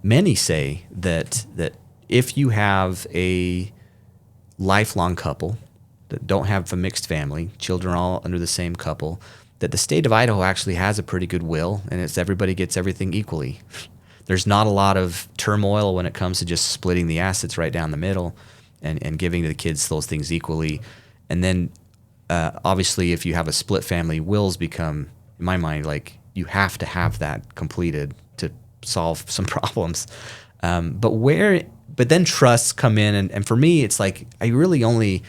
many say that if you have a lifelong couple that don't have a mixed family, children are all under the same couple, that the state of Idaho actually has a pretty good will, and it's everybody gets everything equally. There's not a lot of turmoil when it comes to just splitting the assets right down the middle and giving to the kids those things equally. And then obviously if you have a split family, wills become, in my mind, like you have to have that completed to solve some problems. But then trusts come in, and for me, it's like I really only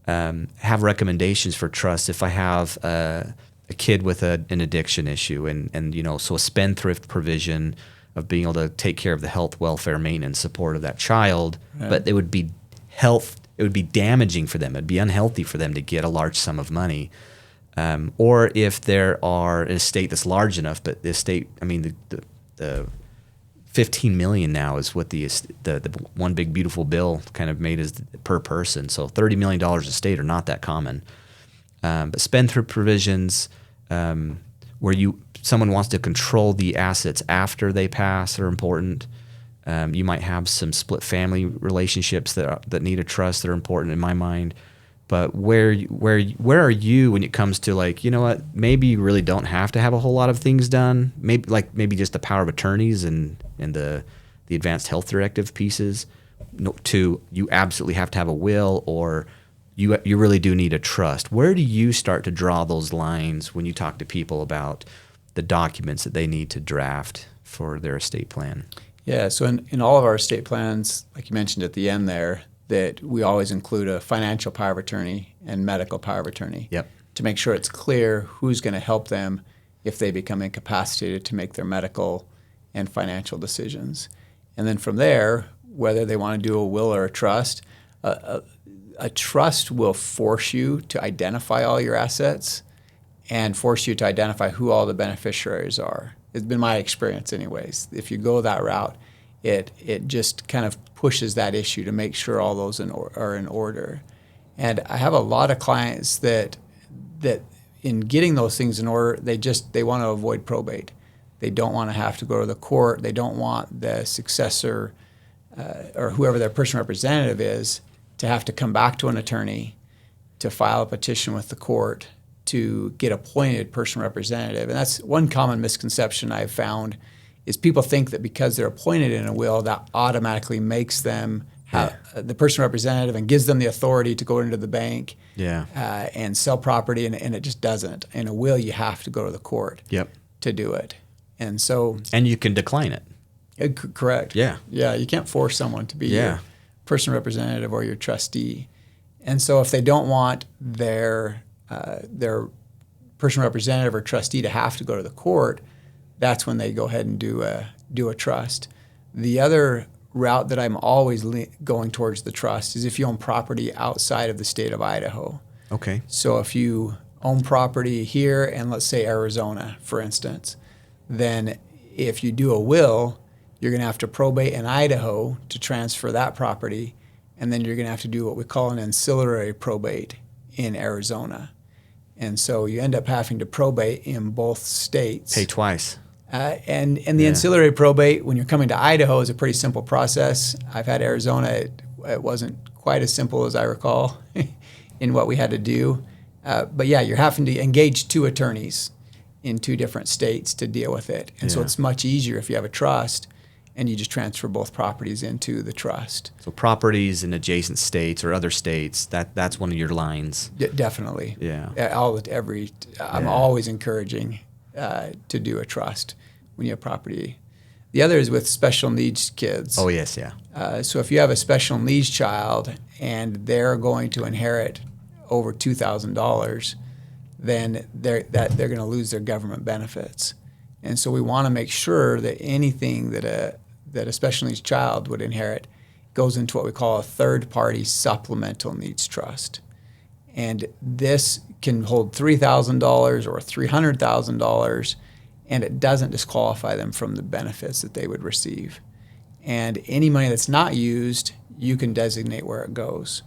have recommendations for trusts if I have a kid with an addiction issue, and so a spendthrift provision of being able to take care of the health, welfare, maintenance, support of that child. Right. But it would be damaging for them. It'd be unhealthy for them to get a large sum of money. Or if there are an estate that's large enough, but the estate, the $15 million now is what the one big beautiful bill kind of made as per person. So $30 million estate are not that common. But spendthrift provisions, where someone wants to control the assets after they pass, are important. You might have some split family relationships that need a trust that are important in my mind. But where are you when it comes to, like, you know what, maybe you really don't have to have a whole lot of things done. Maybe just the power of attorneys and the advanced health directive pieces. To you absolutely have to have a will, or you really do need a trust. Where do you start to draw those lines when you talk to people about the documents that they need to draft for their estate plan? Yeah, so in all of our estate plans, like you mentioned at the end there, that we always include a financial power of attorney and medical power of attorney. Yep. To make sure it's clear who's going to help them if they become incapacitated to make their medical and financial decisions. And then from there, whether they want to do a will or a trust, a trust will force you to identify all your assets and force you to identify who all the beneficiaries are. It's been my experience anyways. If you go that route, it just kind of pushes that issue to make sure all those are in order. And I have a lot of clients that in getting those things in order, they want to avoid probate. They don't want to have to go to the court. They don't want the successor or whoever their personal representative is to have to come back to an attorney to file a petition with the court to get appointed personal representative. And that's one common misconception I've found, is people think that because they're appointed in a will, that automatically makes them the personal representative and gives them the authority to go into the bank and sell property, and it just doesn't. In a will, you have to go to the court to do it. And you can decline it. Correct. Yeah. Yeah, you can't force someone to be your personal representative or your trustee. And so if they don't want their personal representative or trustee to have to go to the court, that's when they go ahead and do a trust. The other route that I'm always going towards the trust is if you own property outside of the state of Idaho. Okay. So if you own property here and let's say Arizona, for instance, then if you do a will, you're going to have to probate in Idaho to transfer that property, and then you're going to have to do what we call an ancillary probate in Arizona. And so you end up having to probate in both states. Pay twice. And the ancillary probate, when you're coming to Idaho, is a pretty simple process. I've had Arizona, it wasn't quite as simple as I recall in what we had to do. But yeah, you're having to engage two attorneys in two different states to deal with it. And so it's much easier if you have a trust and you just transfer both properties into the trust. So properties in adjacent states or other states, that's one of your lines. Definitely. Yeah. I'm always encouraging to do a trust when you have property. The other is with special needs kids. Oh, yes, yeah. So if you have a special needs child and they're going to inherit over $2,000, then they're going to lose their government benefits. And so we want to make sure that anything that a special needs child would inherit goes into what we call a third-party supplemental needs trust. And this can hold $3,000 or $300,000, and it doesn't disqualify them from the benefits that they would receive. And any money that's not used, you can designate where it goes.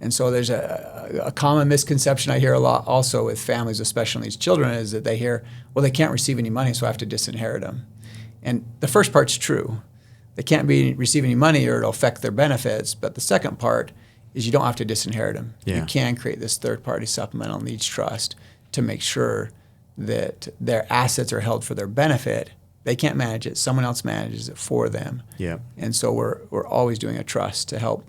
And so there's a common misconception I hear a lot also with families with special needs children is that they hear, well, they can't receive any money, so I have to disinherit them. And the first part's true. they can't receive any money or it'll affect their benefits. But the second part is you don't have to disinherit them. Yeah. You can create this third-party supplemental needs trust to make sure that their assets are held for their benefit. They can't manage it. Someone else manages it for them. Yeah. And so we're always doing a trust to help